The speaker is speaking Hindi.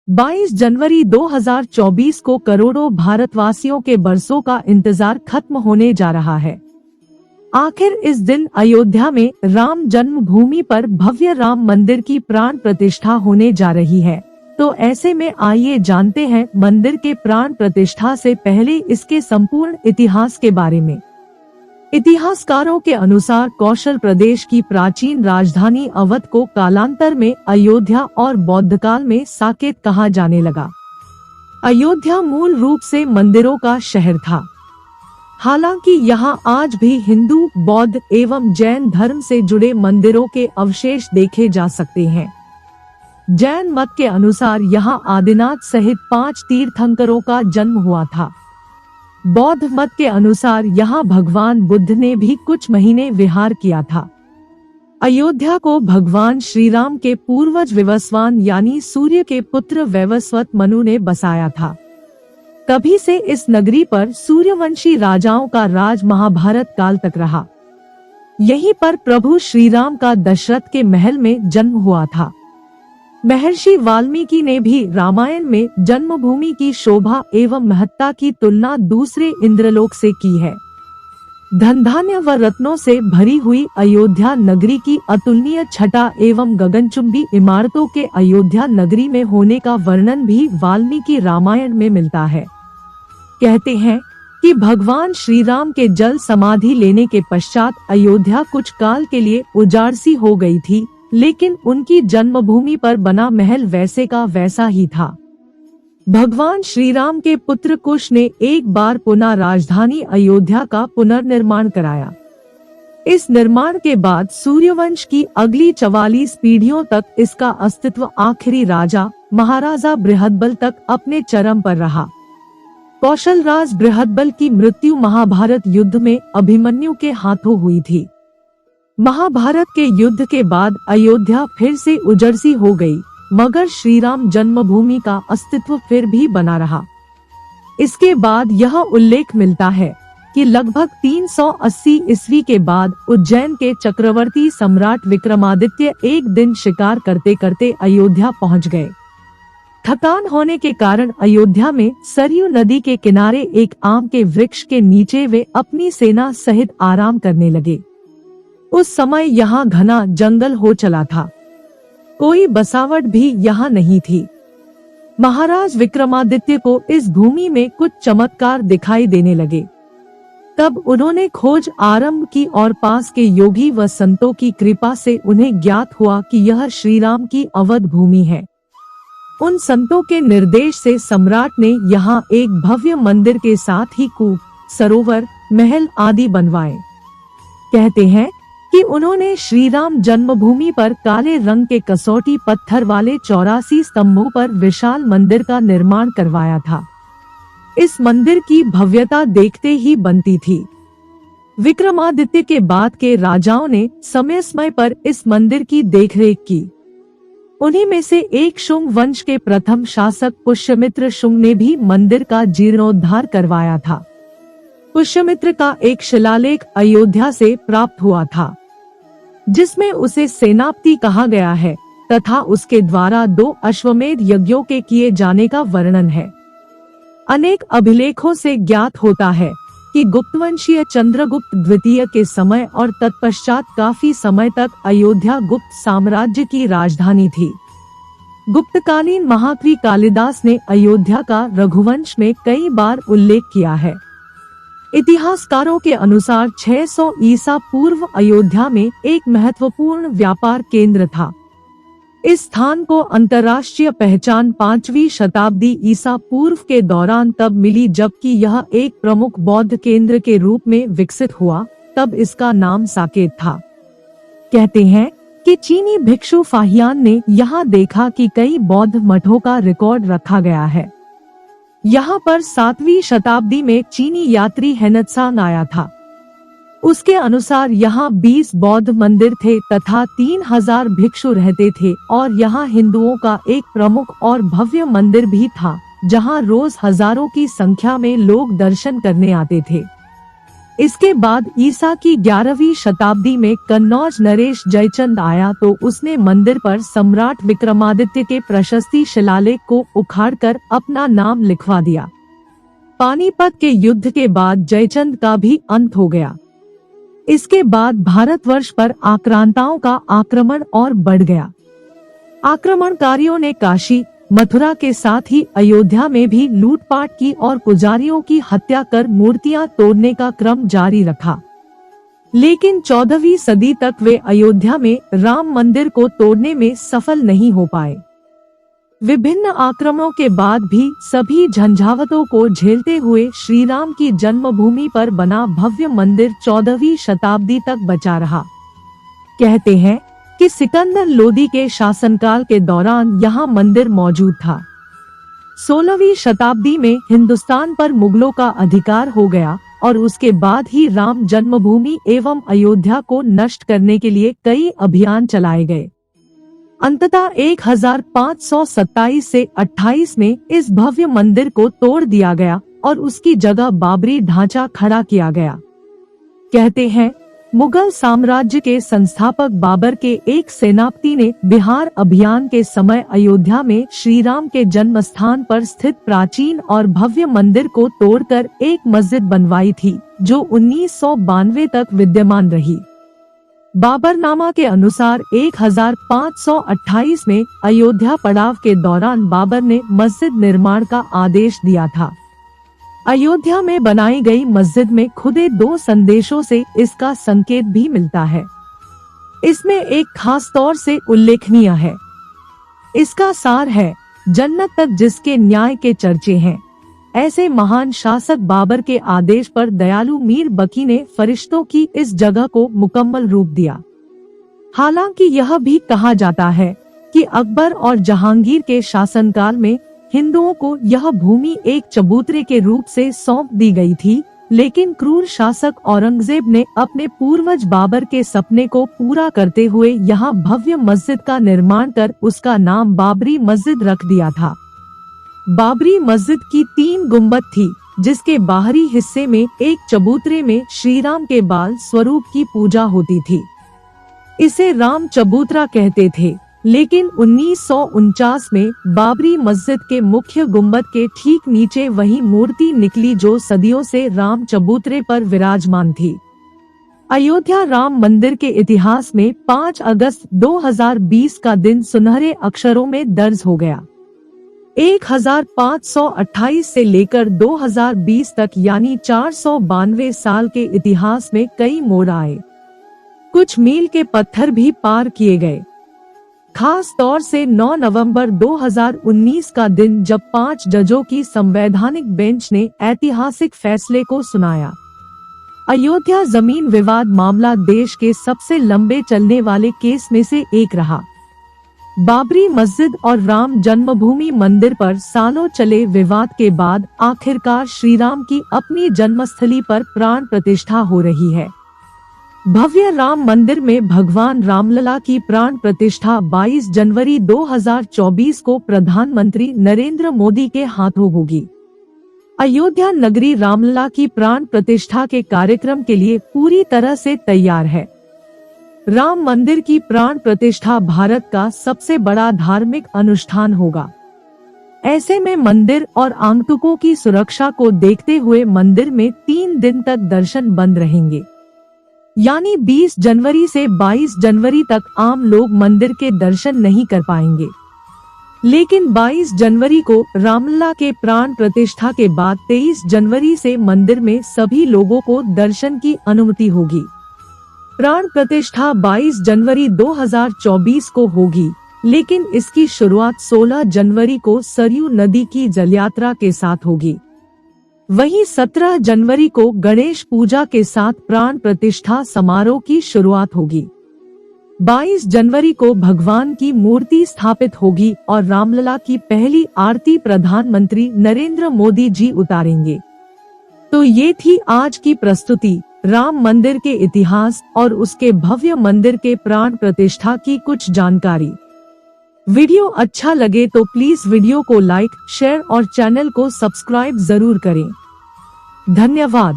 22 जनवरी 2024 को करोड़ों भारतवासियों के बरसों का इंतजार खत्म होने जा रहा है। आखिर इस दिन अयोध्या में राम जन्मभूमि पर भव्य राम मंदिर की प्राण प्रतिष्ठा होने जा रही है। तो ऐसे में आइए जानते हैं मंदिर के प्राण प्रतिष्ठा से पहले इसके संपूर्ण इतिहास के बारे में। इतिहासकारों के अनुसार कौशल प्रदेश की प्राचीन राजधानी अवध को कालांतर में अयोध्या और बौद्ध काल में साकेत कहा जाने लगा। अयोध्या मूल रूप से मंदिरों का शहर था। हालांकि यहां आज भी हिंदू, बौद्ध एवं जैन धर्म से जुड़े मंदिरों के अवशेष देखे जा सकते हैं। जैन मत के अनुसार यहां आदिनाथ सहित 5 तीर्थंकरों का जन्म हुआ था। बौद्ध मत के अनुसार यहाँ भगवान बुद्ध ने भी कुछ महीने विहार किया था। अयोध्या को भगवान श्री राम के पूर्वज विवस्वान यानी सूर्य के पुत्र वैवस्वत मनु ने बसाया था। तभी से इस नगरी पर सूर्यवंशी राजाओं का राज महाभारत काल तक रहा। यहीं पर प्रभु श्री राम का दशरथ के महल में जन्म हुआ था। महर्षि वाल्मीकि ने भी रामायण में जन्मभूमि की शोभा एवं महत्ता की तुलना दूसरे इंद्रलोक से की है। धन धान्य व रत्नों से भरी हुई अयोध्या नगरी की अतुलनीय छटा एवं गगनचुंबी इमारतों के अयोध्या नगरी में होने का वर्णन भी वाल्मीकि रामायण में मिलता है। कहते हैं कि भगवान श्री राम के जल समाधि लेने के पश्चात अयोध्या कुछ काल के लिए उजाड़ सी हो गई थी, लेकिन उनकी जन्मभूमि पर बना महल वैसे का वैसा ही था। भगवान श्री राम के पुत्र कुश ने एक बार पुनः राजधानी अयोध्या का पुनर्निर्माण कराया। इस निर्माण के बाद सूर्यवंश की अगली 44 पीढ़ियों तक इसका अस्तित्व आखिरी राजा महाराजा बृहदबल तक अपने चरम पर रहा। कौशल राज बृहदबल की मृत्यु महाभारत युद्ध में अभिमन्यु के हाथों हुई थी। महाभारत के युद्ध के बाद अयोध्या फिर से उजड़सी हो गई, मगर श्री राम जन्मभूमि का अस्तित्व फिर भी बना रहा। इसके बाद यह उल्लेख मिलता है कि लगभग 380 ईस्वी के बाद उज्जैन के चक्रवर्ती सम्राट विक्रमादित्य एक दिन शिकार करते करते अयोध्या पहुंच गए। थकान होने के कारण अयोध्या में सरयू नदी के किनारे एक आम के वृक्ष के नीचे वे अपनी सेना सहित आराम करने लगे। उस समय यहाँ घना जंगल हो चला था, कोई बसावट भी यहाँ नहीं थी। महाराज विक्रमादित्य को इस भूमि में कुछ चमत्कार दिखाई देने लगे। तब उन्होंने खोज आरंभ की और पास के योगी व संतों की कृपा से उन्हें ज्ञात हुआ कि यह श्री राम की अवध भूमि है। उन संतों के निर्देश से सम्राट ने यहाँ एक भव्य मंदिर के साथ ही कूप, सरोवर, महल आदि बनवाए। कहते हैं कि उन्होंने श्री राम जन्मभूमि पर काले रंग के कसौटी पत्थर वाले 84 स्तंभों पर विशाल मंदिर का निर्माण करवाया था। इस मंदिर की भव्यता देखते ही बनती थी। विक्रमादित्य के बाद के राजाओं ने समय समय पर इस मंदिर की देखरेख की। उन्हीं में से एक शुंग वंश के प्रथम शासक पुष्यमित्र शुंग ने भी मंदिर का जीर्णोद्धार करवाया था। पुष्यमित्र का एक शिलालेख अयोध्या से प्राप्त हुआ था, जिसमें उसे सेनापति कहा गया है तथा उसके द्वारा 2 अश्वमेध यज्ञों के किए जाने का वर्णन है। अनेक अभिलेखों से ज्ञात होता है कि गुप्तवंशीय चंद्रगुप्त द्वितीय के समय और तत्पश्चात काफी समय तक अयोध्या गुप्त साम्राज्य की राजधानी थी। गुप्तकालीन महाकवि कालिदास ने अयोध्या का रघुवंश में कई बार उल्लेख किया है। इतिहासकारों के अनुसार 600 ईसा पूर्व अयोध्या में एक महत्वपूर्ण व्यापार केंद्र था। इस स्थान को अंतर्राष्ट्रीय पहचान 5वीं शताब्दी ईसा पूर्व के दौरान तब मिली जबकि यह एक प्रमुख बौद्ध केंद्र के रूप में विकसित हुआ, तब इसका नाम साकेत था। कहते हैं कि चीनी भिक्षु फाहियान ने यहाँ देखा कि कई बौद्ध मठों का रिकॉर्ड रखा गया है। यहाँ पर 7वीं शताब्दी में चीनी यात्री हेनत्सांग आया था। उसके अनुसार यहाँ 20 बौद्ध मंदिर थे तथा 3000 भिक्षु रहते थे और यहाँ हिंदुओं का एक प्रमुख और भव्य मंदिर भी था, जहाँ रोज हजारों की संख्या में लोग दर्शन करने आते थे। इसके बाद ईसा की 11वीं शताब्दी में कन्नौज नरेश जयचंद आया तो उसने मंदिर पर सम्राट विक्रमादित्य के प्रशस्ति शिलालेख को उखाड़कर अपना नाम लिखवा दिया। पानीपत के युद्ध के बाद जयचंद का भी अंत हो गया। इसके बाद भारतवर्ष पर आक्रांताओं का आक्रमण और बढ़ गया। आक्रमणकारियों ने काशी, मथुरा के साथ ही अयोध्या में भी लूटपाट की और पुजारियों की हत्या कर मूर्तियां तोड़ने का क्रम जारी रखा। लेकिन 14वीं सदी तक वे अयोध्या में राम मंदिर को तोड़ने में सफल नहीं हो पाए। विभिन्न आक्रमणों के बाद भी सभी झंझावतों को झेलते हुए श्री राम की जन्मभूमि पर बना भव्य मंदिर 14वीं शताब्दी तक बचा रहा। कहते हैं कि सिकंदर लोदी के शासनकाल के दौरान यहाँ मंदिर मौजूद था। 16वीं शताब्दी में हिंदुस्तान पर मुगलों का अधिकार हो गया और उसके बाद ही राम जन्मभूमि एवं अयोध्या को नष्ट करने के लिए कई अभियान चलाए गए। अंततः 1527 से 28 में इस भव्य मंदिर को तोड़ दिया गया और उसकी जगह बाबरी ढांचा खड़ा किया गया। कहते हैं मुगल साम्राज्य के संस्थापक बाबर के एक सेनापति ने बिहार अभियान के समय अयोध्या में श्री राम के जन्म स्थान पर स्थित प्राचीन और भव्य मंदिर को तोड़कर एक मस्जिद बनवाई थी, जो 1992 तक विद्यमान रही। बाबरनामा के अनुसार 1528 में अयोध्या पड़ाव के दौरान बाबर ने मस्जिद निर्माण का आदेश दिया था। अयोध्या में बनाई गई मस्जिद में खुदे 2 संदेशों से इसका संकेत भी मिलता है। इसमें एक खास तौर से उल्लेखनीय है। इसका सार है, जन्नत तक जिसके न्याय के चर्चे हैं। ऐसे महान शासक बाबर के आदेश पर दयालु मीर बकी ने फरिश्तों की इस जगह को मुकम्मल रूप दिया। हालांकि यह भी कहा जाता है कि अकबर और जहांगीर के शासनकाल में हिंदुओं को यह भूमि एक चबूतरे के रूप से सौंप दी गई थी, लेकिन क्रूर शासक औरंगजेब ने अपने पूर्वज बाबर के सपने को पूरा करते हुए यहाँ भव्य मस्जिद का निर्माण कर उसका नाम बाबरी मस्जिद रख दिया था। बाबरी मस्जिद की 3 गुंबद थी, जिसके बाहरी हिस्से में एक चबूतरे में श्री राम के बाल स्वरूप की पूजा होती थी। इसे राम चबूतरा कहते थे, लेकिन 1949 में बाबरी मस्जिद के मुख्य गुंबद के ठीक नीचे वही मूर्ति निकली जो सदियों से राम चबूतरे पर विराजमान थी। अयोध्या राम मंदिर के इतिहास में 5 अगस्त 2020 का दिन सुनहरे अक्षरों में दर्ज हो गया। 1528 से लेकर 2020 तक यानी 492 साल के इतिहास में कई मोड़ आए। कुछ मील के पत्थर भी पार किए गए। खास तौर से 9 नवंबर 2019 का दिन, जब 5 जजों की संवैधानिक बेंच ने ऐतिहासिक फैसले को सुनाया। अयोध्या जमीन विवाद मामला देश के सबसे लंबे चलने वाले केस में से एक रहा। बाबरी मस्जिद और राम जन्मभूमि मंदिर पर सालों चले विवाद के बाद आखिरकार श्री राम की अपनी जन्मस्थली पर प्राण प्रतिष्ठा हो रही है। भव्य राम मंदिर में भगवान रामलला की प्राण प्रतिष्ठा 22 जनवरी 2024 को प्रधानमंत्री नरेंद्र मोदी के हाथों होगी। अयोध्या नगरी रामलला की प्राण प्रतिष्ठा के कार्यक्रम के लिए पूरी तरह से तैयार है। राम मंदिर की प्राण प्रतिष्ठा भारत का सबसे बड़ा धार्मिक अनुष्ठान होगा। ऐसे में मंदिर और आगंतुकों की सुरक्षा को देखते हुए मंदिर में 3 दिन तक दर्शन बंद रहेंगे। यानी 20 जनवरी से 22 जनवरी तक आम लोग मंदिर के दर्शन नहीं कर पाएंगे। लेकिन 22 जनवरी को रामलला के प्राण प्रतिष्ठा के बाद 23 जनवरी से मंदिर में सभी लोगों को दर्शन की अनुमति होगी। प्राण प्रतिष्ठा 22 जनवरी 2024 को होगी, लेकिन इसकी शुरुआत 16 जनवरी को सरयू नदी की जलयात्रा के साथ होगी। वहीं 17 जनवरी को गणेश पूजा के साथ प्राण प्रतिष्ठा समारोह की शुरुआत होगी। 22 जनवरी को भगवान की मूर्ति स्थापित होगी और रामलला की पहली आरती प्रधानमंत्री नरेंद्र मोदी जी उतारेंगे। तो ये थी आज की प्रस्तुति, राम मंदिर के इतिहास और उसके भव्य मंदिर के प्राण प्रतिष्ठा की कुछ जानकारी। वीडियो अच्छा लगे तो प्लीज वीडियो को लाइक, शेयर और चैनल को सब्सक्राइब जरूर करें। धन्यवाद।